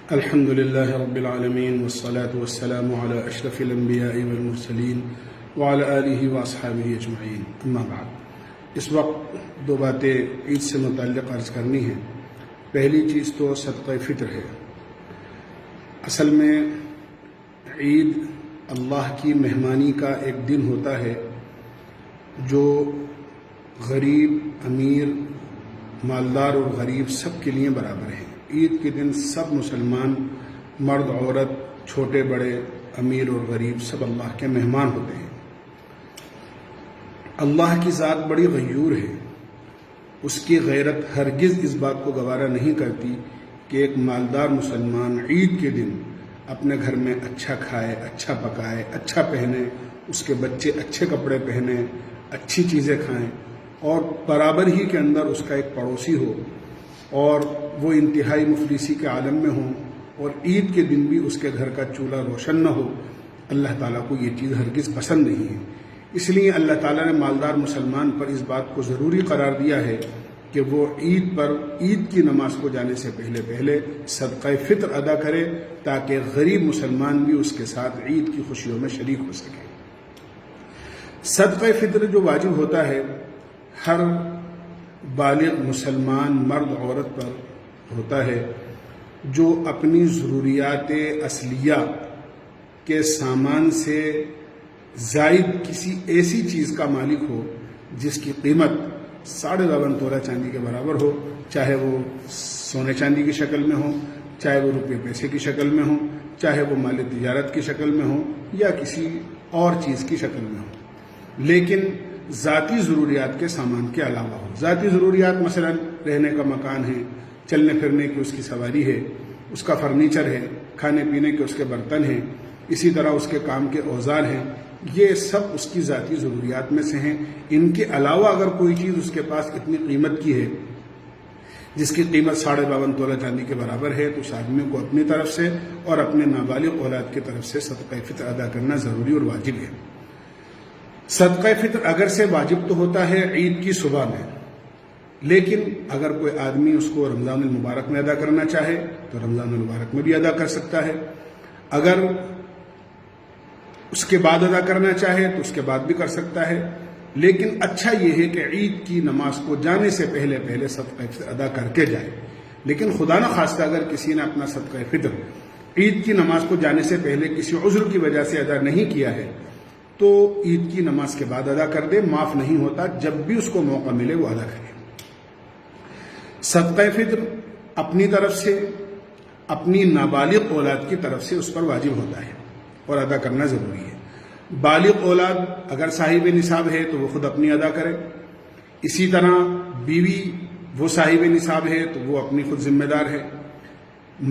الحمد لله رب العالمين والصلاة والسلام على أشرف الأنبياء والمرسلين وعلى آله وأصحابه أجمعين أما بعد. اس وقت دو باتیں عید سے متعلق عرض کرنی ہیں. پہلی چیز تو صدقہ فطر ہے. اصل میں عید اللہ کی مہمانی کا ایک دن ہوتا ہے جو غریب، امیر، مالدار اور غریب سب کے لیے برابر ہے. عید کے دن سب مسلمان، مرد عورت، چھوٹے بڑے، امیر اور غریب سب اللہ کے مہمان ہوتے ہیں. اللہ کی ذات بڑی غیور ہے. اس کی غیرت ہرگز اس بات کو گوارا نہیں کرتی کہ ایک مالدار مسلمان عید کے دن اپنے گھر میں اچھا کھائے، اچھا پکائے، اچھا پہنے، اس کے بچے اچھے کپڑے پہنے، اچھی چیزیں کھائیں، اور برابر ہی کے اندر اس کا ایک پڑوسی ہو اور وہ انتہائی مفلسی کے عالم میں ہوں اور عید کے دن بھی اس کے گھر کا چولہا روشن نہ ہو. اللہ تعالیٰ کو یہ چیز ہرگز پسند نہیں ہے. اس لیے اللہ تعالیٰ نے مالدار مسلمان پر اس بات کو ضروری قرار دیا ہے کہ وہ عید کی نماز کو جانے سے پہلے صدقہ فطر ادا کرے تاکہ غریب مسلمان بھی اس کے ساتھ عید کی خوشیوں میں شریک ہو سکے. صدقہ فطر جو واجب ہوتا ہے ہر بالغ مسلمان مرد عورت پر ہوتا ہے جو اپنی ضروریات اصلیہ کے سامان سے زائد کسی ایسی چیز کا مالک ہو جس کی قیمت 52.5 تولہ چاندی کے برابر ہو، چاہے وہ سونے چاندی کی شکل میں ہو، چاہے وہ روپے پیسے کی شکل میں ہو، چاہے وہ مال تجارت کی شکل میں ہو یا کسی اور چیز کی شکل میں ہو، لیکن ذاتی ضروریات کے سامان کے علاوہ ہو. ذاتی ضروریات مثلا رہنے کا مکان ہے، چلنے پھرنے کی اس کی سواری ہے، اس کا فرنیچر ہے، کھانے پینے کے اس کے برتن ہیں، اسی طرح اس کے کام کے اوزار ہیں. یہ سب اس کی ذاتی ضروریات میں سے ہیں. ان کے علاوہ اگر کوئی چیز اس کے پاس اتنی قیمت کی ہے جس کی قیمت 52.5 تولہ چاندی کے برابر ہے تو اس آدمی کو اپنی طرف سے اور اپنے نابالغ اولاد کی طرف سے صدقہ فطر ادا کرنا ضروری اور واجب ہے. صدقہ فطر اگر سے واجب تو ہوتا ہے عید کی صبح میں، لیکن اگر کوئی آدمی اس کو رمضان المبارک میں ادا کرنا چاہے تو رمضان المبارک میں بھی ادا کر سکتا ہے. اگر اس کے بعد ادا کرنا چاہے تو اس کے بعد بھی کر سکتا ہے. لیکن اچھا یہ ہے کہ عید کی نماز کو جانے سے پہلے صدقہ فطر ادا کر کے جائے. لیکن خدا نہ خواستہ اگر کسی نے اپنا صدقہ فطر عید کی نماز کو جانے سے پہلے کسی عذر کی وجہ سے ادا نہیں کیا ہے تو عید کی نماز کے بعد ادا کر دے، معاف نہیں ہوتا. جب بھی اس کو موقع ملے وہ ادا کرے. صدقہ فطر اپنی طرف سے، اپنی نابالغ اولاد کی طرف سے اس پر واجب ہوتا ہے اور ادا کرنا ضروری ہے. بالغ اولاد اگر صاحب نصاب ہے تو وہ خود اپنی ادا کرے. اسی طرح بیوی وہ صاحب نصاب ہے تو وہ اپنی خود ذمہ دار ہے.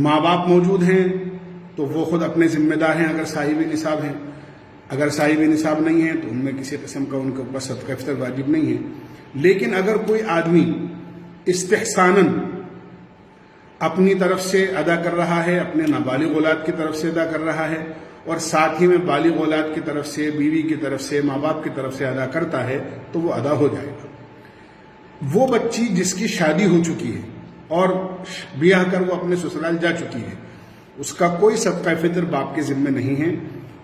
ماں باپ موجود ہیں تو وہ خود اپنے ذمہ دار ہیں اگر صاحب نصاب ہیں. اگر صاحب نصاب نہیں ہے تو ان میں کسی قسم کا ان کے اوپر صدقہ فطر واجب نہیں ہے. لیکن اگر کوئی آدمی استحساناً اپنی طرف سے ادا کر رہا ہے، اپنے نابالغ اولاد کی طرف سے ادا کر رہا ہے اور ساتھ ہی میں بالغ اولاد کی طرف سے، بیوی کی طرف سے، ماں باپ کی طرف سے ادا کرتا ہے تو وہ ادا ہو جائے گا. وہ بچی جس کی شادی ہو چکی ہے اور بیاہ کر وہ اپنے سسرال جا چکی ہے، اس کا کوئی صدقہ فطر باپ کے ذمے نہیں ہے.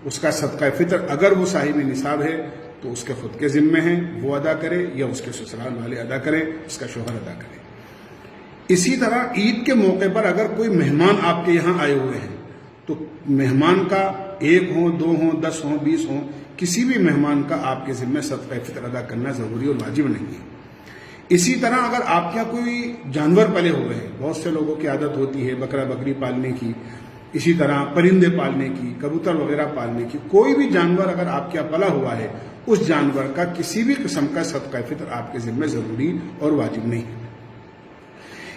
اس کا صدقہ فطر اگر وہ صاحب نصاب ہے تو اس کے خود کے ذمے ہیں، وہ ادا کرے یا اس کے سسرال والے ادا کریں، اس کا شوہر ادا کرے. اسی طرح عید کے موقع پر اگر کوئی مہمان آپ کے یہاں آئے ہوئے ہیں تو مہمان کا 1 ہوں، 2 ہوں، 10 ہوں، 20 ہوں، کسی بھی مہمان کا آپ کے ذمے صدقہ فطر ادا کرنا ضروری اور واجب نہیں ہے. اسی طرح اگر آپ کے یہاں کوئی جانور پلے ہوئے ہیں، بہت سے لوگوں کی عادت ہوتی ہے بکرا بکری پالنے کی، اسی طرح پرندے پالنے کی، کبوتر وغیرہ پالنے کی، کوئی بھی جانور اگر آپ کے یہاں پلا ہوا ہے اس جانور کا کسی بھی قسم کا صدقہ فطر آپ کے ذمہ ضروری اور واجب نہیں ہے.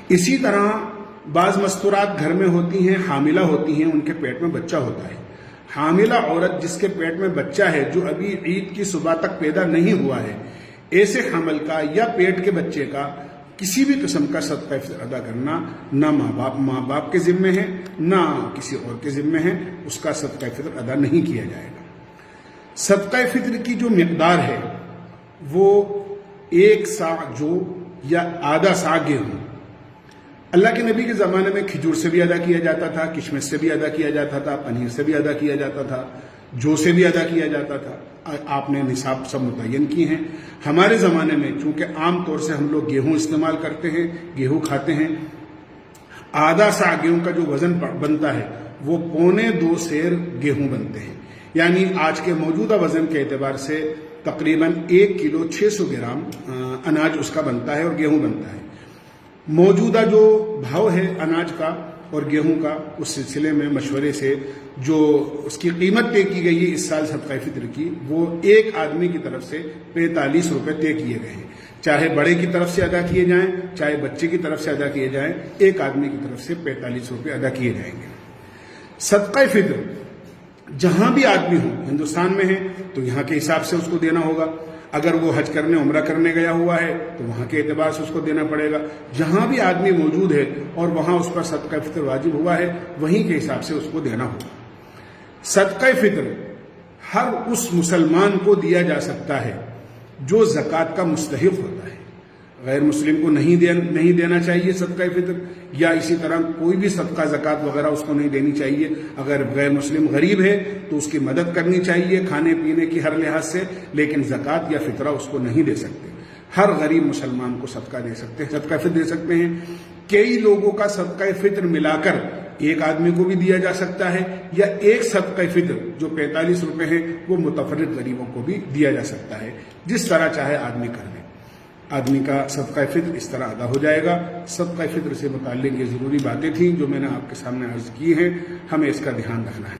اسی طرح بعض مستورات گھر میں ہوتی ہیں، حاملہ ہوتی ہیں، ان کے پیٹ میں بچہ ہوتا ہے. حاملہ عورت جس کے پیٹ میں بچہ ہے جو ابھی عید کی صبح تک پیدا نہیں ہوا ہے، ایسے حمل کا یا پیٹ کے بچے کا کسی بھی قسم کا صدقہ فطر ادا کرنا نہ ماں باپ کے ذمے ہے نہ کسی اور کے ذمے ہے. اس کا صدقہ فطر ادا نہیں کیا جائے گا. صدقہ فطر کی جو مقدار ہے وہ 1 سا جو یا آدھا سا گیہوں اللہ کے نبی کے زمانے میں کھجور سے بھی ادا کیا جاتا تھا، کشمش سے بھی ادا کیا جاتا تھا، پنیر سے بھی ادا کیا جاتا تھا، جو سے بھی ادا کیا جاتا تھا. آپ نے نصاب سب متعین کی ہیں. ہمارے زمانے میں چونکہ عام طور سے ہم لوگ گیہوں استعمال کرتے ہیں، گیہوں کھاتے ہیں، آدھا سا گیہوں کا جو وزن بنتا ہے وہ 1.25 سیر گیہوں بنتے ہیں. یعنی آج کے موجودہ وزن کے اعتبار سے تقریباً 1 کلو 600 گرام اناج اس کا بنتا ہے اور گیہوں بنتا ہے. موجودہ جو بھاؤ ہے اناج کا اور گیہوں کا، اس سلسلے میں مشورے سے جو اس کی قیمت طے کی گئی ہے اس سال صدقہ فطر کی، وہ ایک آدمی کی طرف سے 45 روپے طے کیے گئے ہیں. چاہے بڑے کی طرف سے ادا کیے جائیں، چاہے بچے کی طرف سے ادا کیے جائیں، ایک آدمی کی طرف سے 45 روپے ادا کیے جائیں گے. صدقہ فطر جہاں بھی آدمی ہو، ہندوستان میں ہے تو یہاں کے حساب سے اس کو دینا ہوگا. اگر وہ حج کرنے عمرہ کرنے گیا ہوا ہے تو وہاں کے اعتبار سے اس کو دینا پڑے گا. جہاں بھی آدمی موجود ہے اور وہاں اس پر صدقہ فطر واجب ہوا ہے، وہیں کے حساب سے اس کو دینا ہوگا. صدقہ فطر ہر اس مسلمان کو دیا جا سکتا ہے جو زکوٰۃ کا مستحق ہوتا ہے. غیر مسلم کو نہیں دینا چاہیے صدقہ فطر، یا اسی طرح کوئی بھی صدقہ زکوٰۃ وغیرہ اس کو نہیں دینی چاہیے. اگر غیر مسلم غریب ہے تو اس کی مدد کرنی چاہیے کھانے پینے کی ہر لحاظ سے، لیکن زکوٰۃ یا فطرہ اس کو نہیں دے سکتے. ہر غریب مسلمان کو صدقہ دے سکتے ہیں، صدقہ فطر دے سکتے ہیں. کئی لوگوں کا صدقہ فطر ملا کر ایک آدمی کو بھی دیا جا سکتا ہے، یا ایک صدقہ فطر جو 45 روپے ہے وہ متفرق غریبوں کو بھی دیا جا سکتا ہے. جس طرح چاہے آدمی کر لے. آدمی کا صدقہ فطر اس طرح ادا ہو جائے گا. صدقہ فطر سے متعلق یہ ضروری باتیں تھیں جو میں نے آپ کے سامنے عرض کی ہیں، ہمیں اس کا دھیان رکھنا ہے.